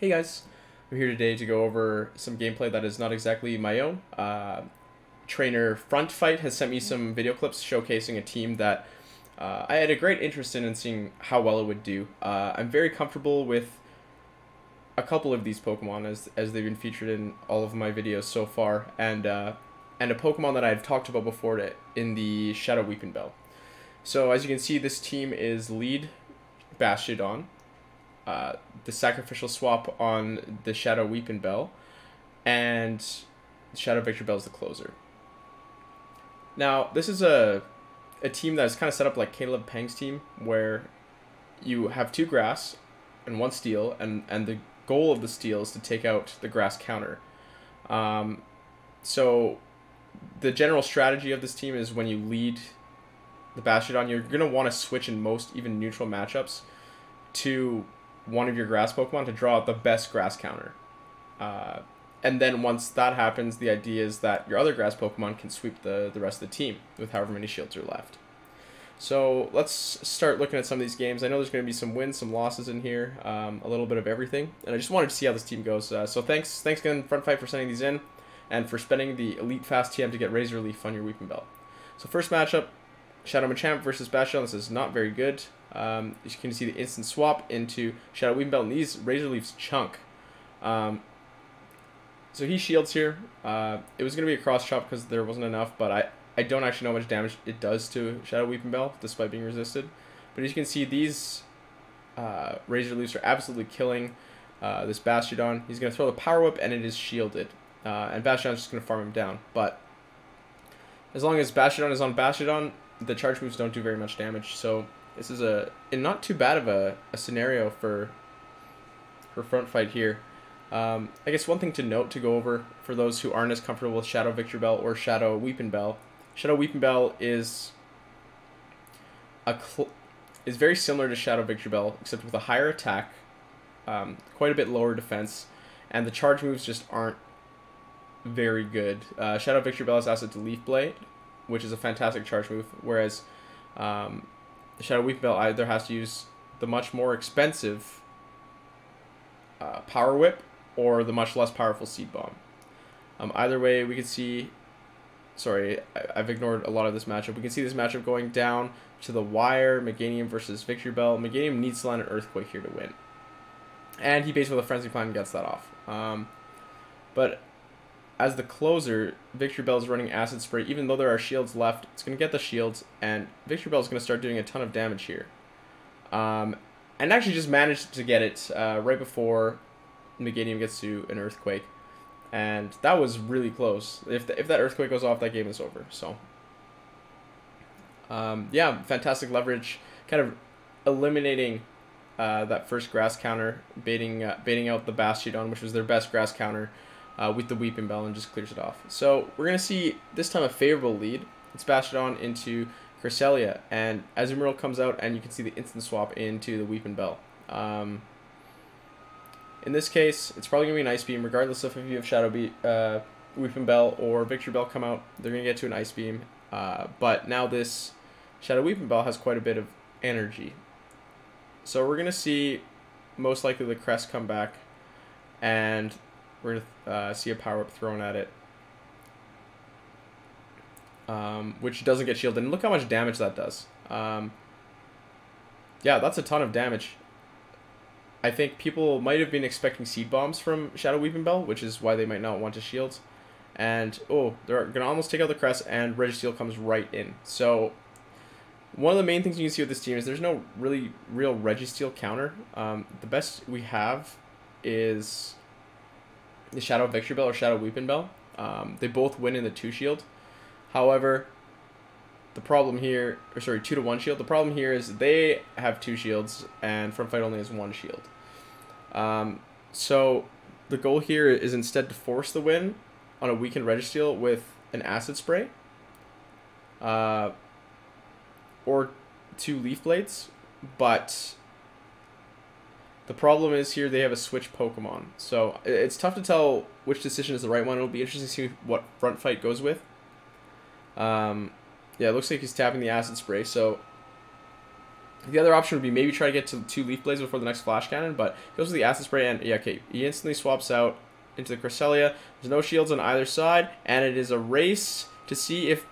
Hey guys, I'm here today to go over some gameplay that is not exactly my own. Trainer FrontFight has sent me some video clips showcasing a team that I had a great interest in and seeing how well it would do. I'm very comfortable with a couple of these Pokemon as they've been featured in all of my videos so far, and a Pokemon that I've talked about before in the Shadow Weepinbell. So as you can see, this team is lead Bastiodon, the sacrificial swap on the Shadow Weepinbell, and Shadow Victreebel is the closer. Now, this is a team that is kind of set up like Caleb Pang's team, where you have 2 grass and 1 steel, and the goal of the steel is to take out the grass counter. So the general strategy of this team is when you lead the Bastiodon, you're going to want to switch in most even neutral matchups to one of your grass Pokemon to draw out the best grass counter. And then once that happens, the idea is that your other grass Pokemon can sweep the rest of the team with however many shields are left. So let's start looking at some of these games. I know there's going to be some wins, some losses in here, a little bit of everything. And I just wanted to see how this team goes. So thanks again, FrontFight, for sending these in, and for spending the Elite Fast TM to get Razor Leaf on your Weepinbell. So first matchup, Shadow Machamp versus Bastion. This is not very good. As you can see, the instant swap into Shadow Weepinbell, and these Razor Leafs chunk. So he shields here. It was going to be a cross chop because there wasn't enough, but I don't actually know how much damage it does to Shadow Weepinbell despite being resisted. But as you can see, these Razor Leafs are absolutely killing this Bastiodon. He's going to throw the Power Whip, and it is shielded. And Bastion's just going to farm him down. But as long as Bastiodon is on Bastiodon, the charge moves don't do very much damage. So this is not too bad of a scenario for FrontFight here. I guess one thing to note to go over for those who aren't as comfortable with Shadow Victreebel or Shadow Weepinbell, Shadow Weepinbell is very similar to Shadow Victreebel, except with a higher attack, quite a bit lower defense, and the charge moves just aren't very good. Shadow Victreebel has asset to Leaf Blade, which is a fantastic charge move, whereas Shadow Weepinbell either has to use the much more expensive Power Whip or the much less powerful Seed Bomb. Either way, we can see... Sorry, I've ignored a lot of this matchup. We can see this matchup going down to the wire. Meganium versus Victreebel. Meganium needs to land an Earthquake here to win. And he baits with a Frenzy Plant and gets that off. But as the closer, Victreebel is running Acid Spray. Even though there are shields left, it's going to get the shields, and Victreebel is going to start doing a ton of damage here. And actually just managed to get it right before Meganium gets to an Earthquake. And that was really close. If that Earthquake goes off, that game is over. So, yeah, fantastic leverage. Kind of eliminating that first grass counter, baiting out the Bastiodon, which was their best grass counter, with the Weepinbell, and just clears it off. So we're going to see this time a favorable lead. It's Bastiodon into Cresselia, and Azumarill comes out, and you can see the instant swap into the Weepinbell. In this case, it's probably going to be an Ice Beam, regardless of if you have Shadow Weepinbell or Victreebel come out. They're going to get to an Ice Beam, but now this Shadow Weepinbell has quite a bit of energy. So we're going to see most likely the Crest come back, and we're going to see a Power Up thrown at it, which doesn't get shielded. And look how much damage that does. Yeah, that's a ton of damage. I think people might have been expecting Seed Bombs from Shadow Weepinbell, which is why they might not want to shield. And, oh, they're going to almost take out the Crest, and Registeel comes right in. So, one of the main things you can see with this team is there's no real Registeel counter. The best we have is the Shadow Victreebel or Shadow Weepinbell. They both win in the 2 shield. However, the problem here, or sorry, 2 to 1 shield. The problem here is they have 2 shields, and FrontFight only has 1 shield. So the goal here is instead to force the win on a weakened Registeel with an Acid Spray, or 2 Leaf Blades. But the problem is here they have a switch Pokemon, so it's tough to tell which decision is the right one. It'll be interesting to see what FrontFight goes with. Yeah, it looks like he's tapping the Acid Spray, so The other option would be maybe try to get to 2 Leaf Blades before the next Flash Cannon, but he goes with the Acid Spray, and yeah, okay, he instantly swaps out into the Cresselia. There's no shields on either side, and it is a race to see if...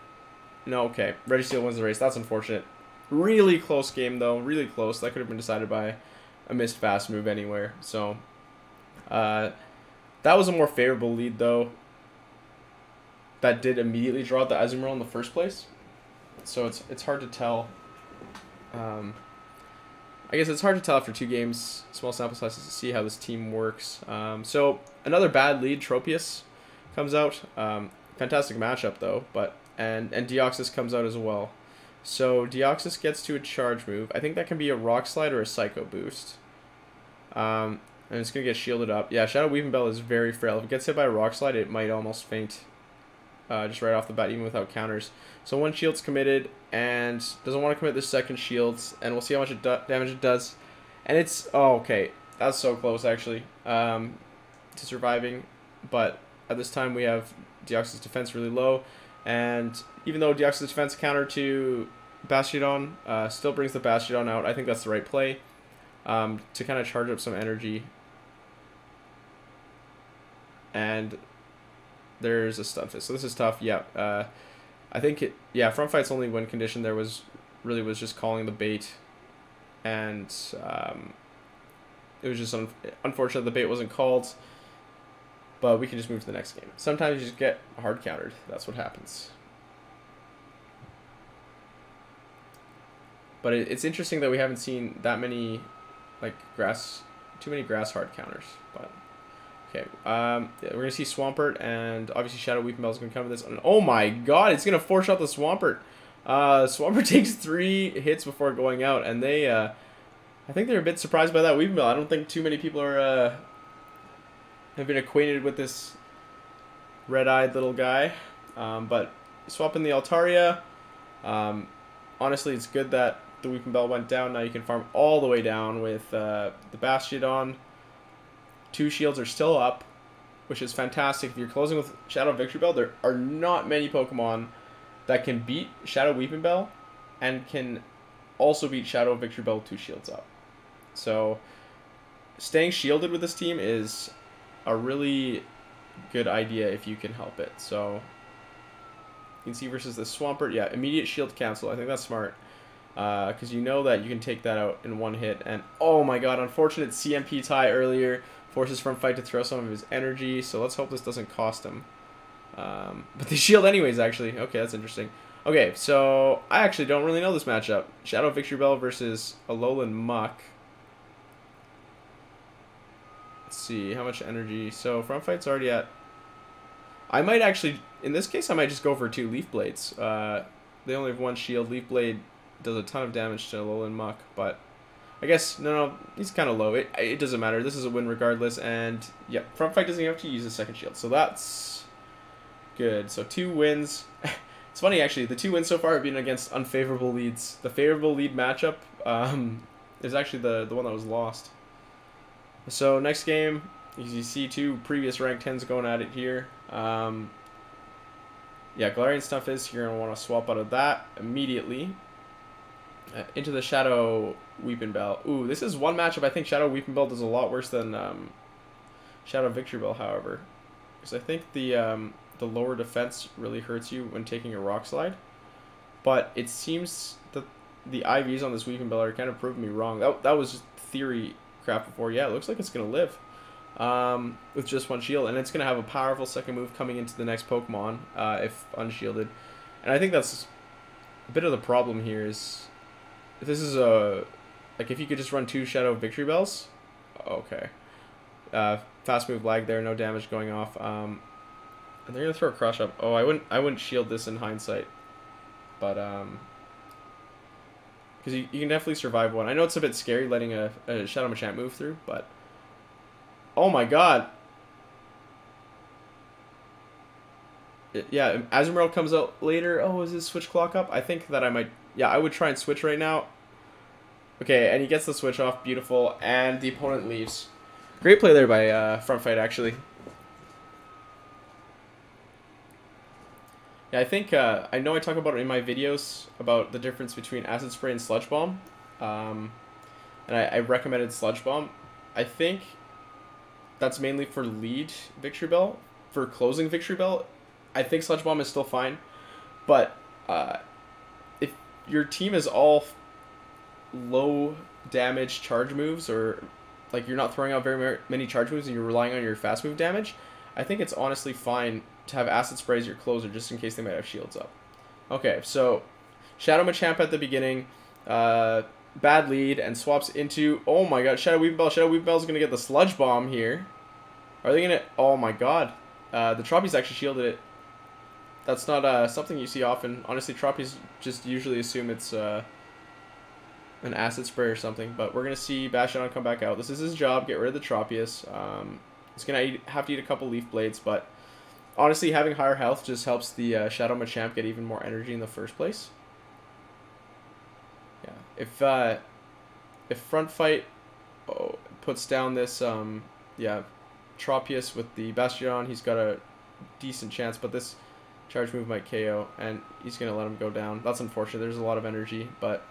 No, okay, Registeel wins the race. That's unfortunate. Really close game, though. Really close. That could have been decided by a missed fast move anywhere. So, that was a more favorable lead, though. That did immediately draw the Azumarill in the first place. So it's hard to tell. I guess it's hard to tell after 2 games, small sample sizes, to see how this team works. So another bad lead, Tropius comes out. Fantastic matchup though, but and Deoxys comes out as well. So Deoxys gets to a charge move. I think that can be a Rock Slide or a Psycho Boost. And it's gonna get shielded up. Yeah, Shadow Weepinbell is very frail. If it gets hit by a Rock Slide, it might almost faint. Just right off the bat, even without counters. So 1 shield's committed, and doesn't want to commit the second shields, and we'll see how much damage it does. And it's... Oh, okay. That's so close, actually, to surviving. But at this time, we have Deoxys' defense really low, and even though Deoxys' defense counter to Bastiodon still brings the Bastiodon out, I think that's the right play to kind of charge up some energy. And... there's a Stun Fist, so this is tough. Yeah, I think Front Fight's only win condition there was just calling the bait, and it was just unfortunate the bait wasn't called, but we can just move to the next game. Sometimes you just get hard countered. That's what happens. But it's interesting that we haven't seen that many too many grass hard counters, but. Okay, yeah, we're going to see Swampert, and obviously Shadow Weepinbell is going to come with this. And oh my god, it's going to 4-shot the Swampert. Swampert takes 3 hits before going out, and they, I think they're a bit surprised by that Weepinbell. I don't think too many people are, have been acquainted with this red-eyed little guy. But swapping the Altaria, honestly, it's good that the Weepinbell went down. Now you can farm all the way down with the Bastiodon. 2 shields are still up, which is fantastic. If you're closing with Shadow Victreebel, there are not many Pokemon that can beat Shadow Weepinbell and can also beat Shadow Victreebel with 2 shields up. So staying shielded with this team is a really good idea if you can help it. So you can see versus the Swampert, yeah, immediate shield cancel. I think that's smart. Because you know that you can take that out in 1 hit. And oh my god, unfortunate CMP tie earlier. Forces FrontFight to throw some of his energy, so let's hope this doesn't cost him. But they shield anyways, actually. Okay, that's interesting. Okay, so I actually don't really know this matchup. Shadow Victreebel versus Alolan Muck. Let's see, how much energy. So FrontFight's already at... I might actually... In this case, I might just go for 2 Leaf Blades. They only have 1 shield. Leaf Blade does a ton of damage to Alolan Muck, but... I guess, no, he's kind of low. It doesn't matter. This is a win regardless. And, yeah, FrontFight doesn't even have to use a second shield. So that's good. So 2 wins. It's funny, actually. The 2 wins so far have been against unfavorable leads. The favorable lead matchup is actually the one that was lost. So next game, you see 2 previous rank 10s going at it here. Yeah, Galarian Stun Fist, you're going to want to swap out of that immediately. Into the Shadow Weepinbell. Ooh, this is one matchup I think Shadow Weepinbell does a lot worse than Shadow Victreebel, however. Because I think the lower defense really hurts you when taking a Rock Slide. But it seems that the IVs on this Weepinbell are kind of proving me wrong. That was just theory crap before. Yeah, it looks like it's going to live with just 1 shield. And it's going to have a powerful second move coming into the next Pokemon if unshielded. And I think that's a bit of the problem here is... If this is a... Like, if you could just run 2 Shadow Victreebels... Okay. Fast move lag there, no damage going off. And they're going to throw a Crush up. Oh, I wouldn't shield this in hindsight. But, because you can definitely survive one. I know it's a bit scary letting a Shadow Machamp move through, but... Oh my god! Yeah, Azumarill comes out later. Oh, is his switch clock up? I think that I might... Yeah, I would try and switch right now. Okay, and he gets the switch off. Beautiful. And the opponent leaves. Great play there by FrontFight, actually. Yeah, I think... I know I talk about it in my videos, about the difference between Acid Spray and Sludge Bomb. And I recommended Sludge Bomb. I think that's mainly for lead Victreebel. For closing Victreebel, I think Sludge Bomb is still fine. But if your team is all low damage charge moves, or like you're not throwing out very many charge moves and you're relying on your fast move damage, I think it's honestly fine to have Acid Spray as your closer just in case they might have shields up. Okay, so Shadow Machamp at the beginning, bad lead, and swaps into, oh my god, Shadow Weepinbell. Shadow Weepinbell's going to get the Sludge Bomb here. Are they going to, oh my god. The Troppies actually shielded it. That's not something you see often. Honestly, Troppies just usually assume it's an Acid Spray or something, but we're going to see Bastiodon come back out. This is his job, get rid of the Troppius. He's going to have to eat a couple Leaf Blades, but honestly, having higher health just helps the Shadow Machamp get even more energy in the first place. Yeah, if FrontFight puts down this, yeah, Troppius with the Bastiodon, he's got a decent chance, but this charge move might KO, and he's going to let him go down. That's unfortunate. There's a lot of energy, but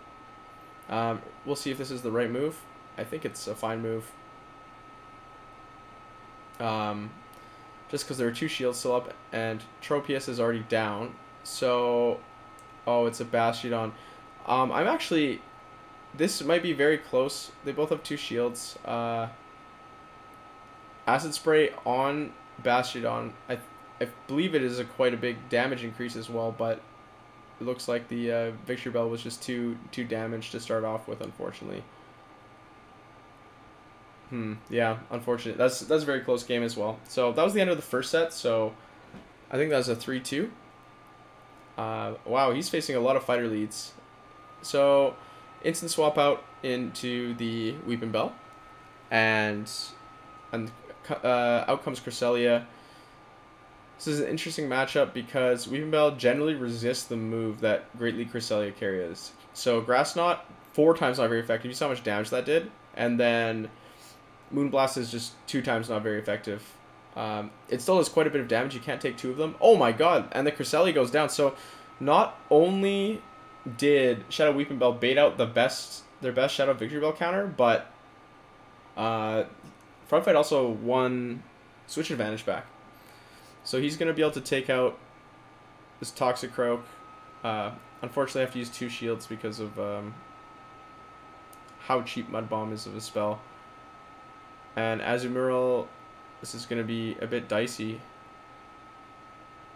we'll see if this is the right move. I think it's a fine move. Just because there are 2 shields still up, and Tropius is already down. So, oh, it's a Bastiodon. I'm actually, this might be very close. They both have 2 shields. Acid Spray on Bastiodon. I believe it is quite a big damage increase as well, but it looks like the Victreebel was just too damaged to start off with, unfortunately. Yeah, unfortunate. That's a very close game as well. So that was the end of the first set. So I think that was a 3-2. Wow, he's facing a lot of fighter leads. So instant swap out into the Weepinbell, and out comes Cresselia. This is an interesting matchup because Weepinbell generally resists the move that Great League Cresselia carries. So Grass Knot, 4 times not very effective. You saw how much damage that did, and then Moonblast is just 2 times not very effective. It still does quite a bit of damage. You can't take 2 of them. Oh my god, and the Cresselia goes down. So not only did Shadow Weepinbell bait out their best Shadow Victreebel counter, but FrontFight also won switch advantage back. So he's going to be able to take out this Toxic Croak. Unfortunately, I have to use 2 shields because of how cheap Mud Bomb is of a spell. And Azumarill, this is going to be a bit dicey.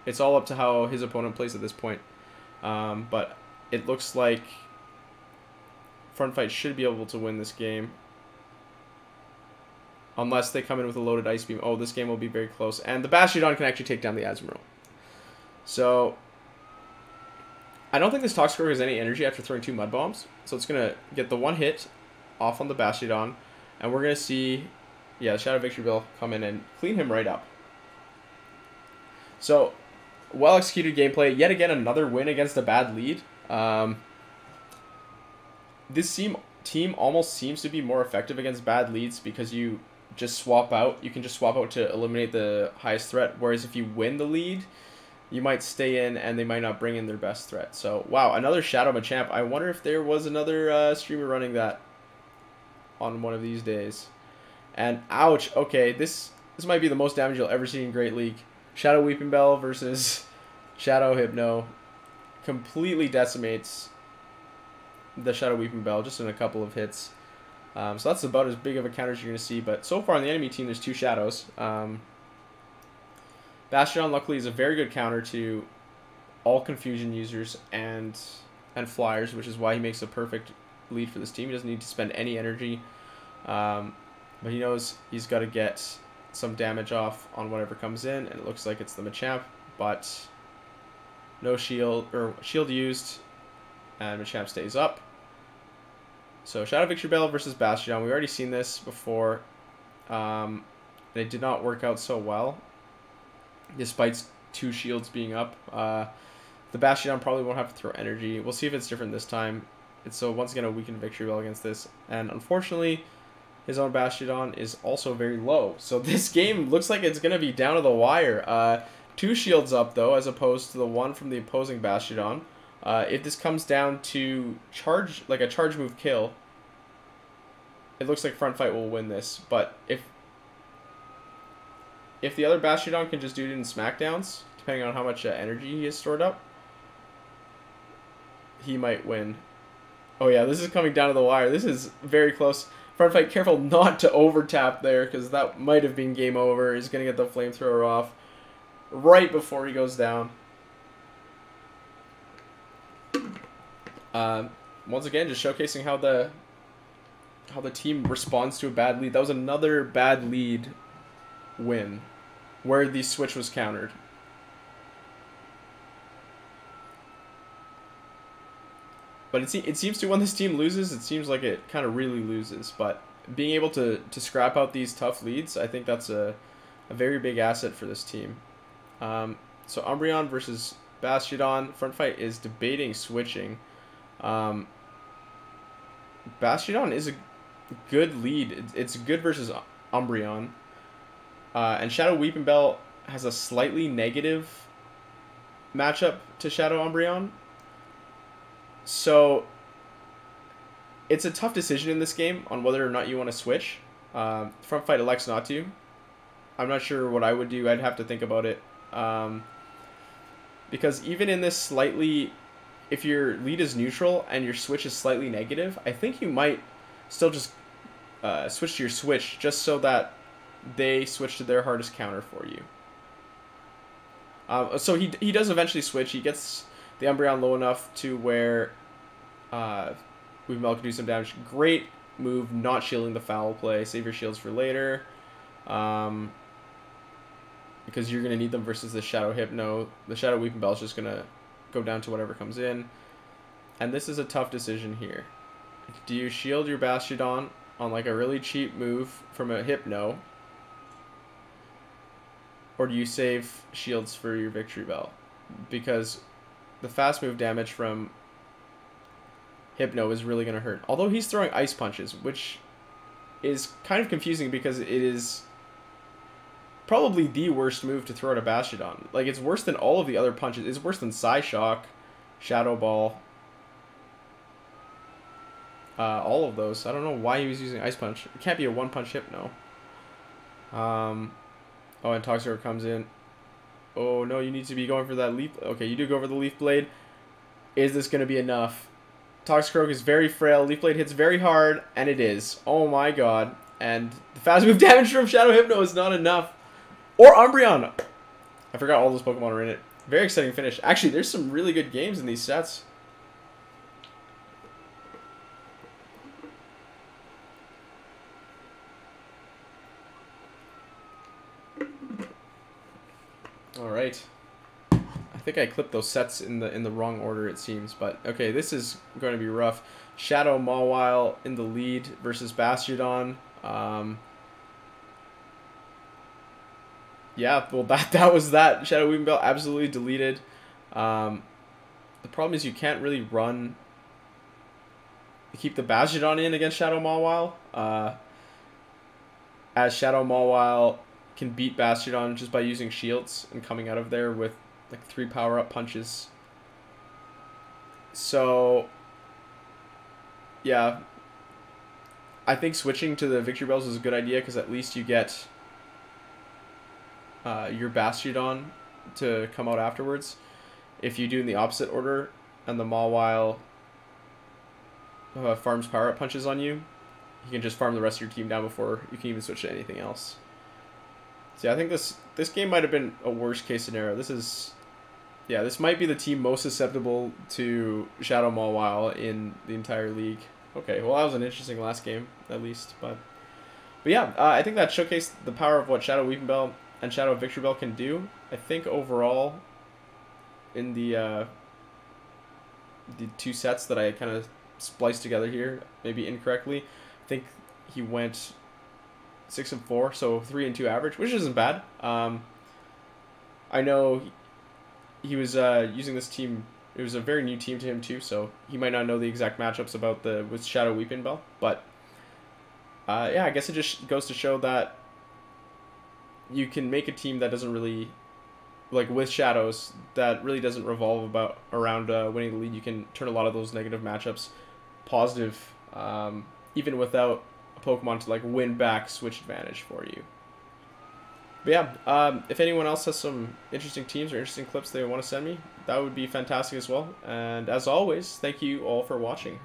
It's all up to how his opponent plays at this point. But it looks like FrontFight should be able to win this game. Unless they come in with a loaded Ice Beam. Oh, this game will be very close. And the Bastiodon can actually take down the Azumarill. So I don't think this Toxic Croak has any energy after throwing 2 Mud Bombs. So it's going to get the 1 hit off on the Bastiodon. And we're going to see, yeah, Shadow Victreebel come in and clean him right up. So, well-executed gameplay. Yet again, another win against a bad lead. This team almost seems to be more effective against bad leads because you just swap out. You can just swap out to eliminate the highest threat. Whereas if you win the lead, you might stay in and they might not bring in their best threat. So, wow, another Shadow Machamp. I wonder if there was another streamer running that on one of these days. And ouch, okay, this might be the most damage you'll ever see in Great League. Shadow Weepinbell versus Shadow Hypno completely decimates the Shadow Weepinbell just in a couple of hits. So that's about as big of a counter as you're going to see, but so far on the enemy team there's 2 Shadows. Bastion luckily is a very good counter to all Confusion users and Flyers, which is why he makes a perfect lead for this team. He doesn't need to spend any energy, but he knows he's got to get some damage off on whatever comes in, and it looks like it's the Machamp, but no shield, or shield used, and Machamp stays up. So Shadow Victreebel versus Bastiodon. We've already seen this before, and it did not work out so well, despite 2 shields being up. The Bastiodon probably won't have to throw energy. We'll see if it's different this time. It's so once again a weakened Victreebel against this, and unfortunately his own Bastiodon is also very low. So this game looks like it's going to be down to the wire. 2 shields up though, as opposed to the 1 from the opposing Bastiodon. If this comes down to charge, like a charge move kill, it looks like FrontFight will win this. But if the other Bastiodon can just do it in smackdowns, depending on how much energy he has stored up, he might win. Oh yeah, this is coming down to the wire. This is very close. FrontFight, careful not to over-tap there, because that might have been game over. He's going to get the flamethrower off right before he goes down. Once again, just showcasing how the team responds to a bad lead. That was another bad lead win, where the switch was countered. But it seems to, when this team loses, it seems like it kind of really loses. But being able to scrap out these tough leads, I think that's a very big asset for this team. So Umbreon versus Bastiodon. FrontFight is debating switching. Bastiodon is a good lead. It's good versus Umbreon. And Shadow Weepinbell has a slightly negative matchup to Shadow Umbreon. So it's a tough decision in this game on whether or not you want to switch. FrontFight elects not to. I'm not sure what I would do. I'd have to think about it. Because even in this slightly, if your lead is neutral and your switch is slightly negative, I think you might still just switch to your switch just so that they switch to their hardest counter for you. So he does eventually switch. He gets the Umbreon low enough to where Weepinbell can do some damage. Great move, not shielding the foul play. Save your shields for later. Because you're going to need them versus the Shadow Hypno. The Shadow Weepinbell is just going to go down to whatever comes in. And this is a tough decision here. Do you shield your Bastiodon on like a really cheap move from a Hypno? Or do you save shields for your Victreebel? Because the fast move damage from Hypno is really going to hurt. Although he's throwing Ice Punches, which is kind of confusing because it is probably the worst move to throw at a Bastiodon. Like, it's worse than all of the other punches. It's worse than Psyshock, Shadow Ball, all of those. I don't know why he was using Ice Punch. It can't be a one-punch Hypno. Oh, and Toxicroak comes in. Oh, no, you need to be going for that Leaf. Okay, you do go for the Leaf Blade. Is this going to be enough? Toxicroak is very frail. Leaf Blade hits very hard, and it is. Oh, my God. And the fast move damage from Shadow Hypno is not enough. Or Umbreon. I forgot all those Pokemon are in it. Very exciting finish. Actually, there's some really good games in these sets. All right. I think I clipped those sets in the wrong order, it seems, but okay, this is going to be rough. Shadow Mawile in the lead versus Bastiodon. Yeah, well that was that. Shadow Weepinbell absolutely deleted. The problem is you can't really run to keep the Bastiodon in against Shadow Mawile. As Shadow Mawile can beat Bastiodon just by using shields and coming out of there with like 3 power-up punches. So yeah, I think switching to the Victreebels is a good idea because at least you get your Bastiodon to come out afterwards. If you do in the opposite order and the Mawile farms power-up punches on you, you can just farm the rest of your team down before you can even switch to anything else. So yeah, I think this game might have been a worst case scenario. This might be the team most susceptible to Shadow Mawile in the entire league. Okay, well that was an interesting last game at least, but yeah, I think that showcased the power of what Shadow Weepinbell and Shadow Victreebel can do. I think overall in the 2 sets that I kind of spliced together here, maybe incorrectly, I think he went 6 and 4, so 3 and 2 average, which isn't bad. I know he was using this team. It was a very new team to him too, so he might not know the exact matchups with Shadow Weepinbell. But yeah, I guess it just goes to show that you can make a team that doesn't really, like with Shadows, that really doesn't revolve around winning the lead. You can turn a lot of those negative matchups positive, even without a Pokemon to like win back switch advantage for you. But yeah, if anyone else has some interesting teams or interesting clips they want to send me, that would be fantastic as well. And as always, thank you all for watching.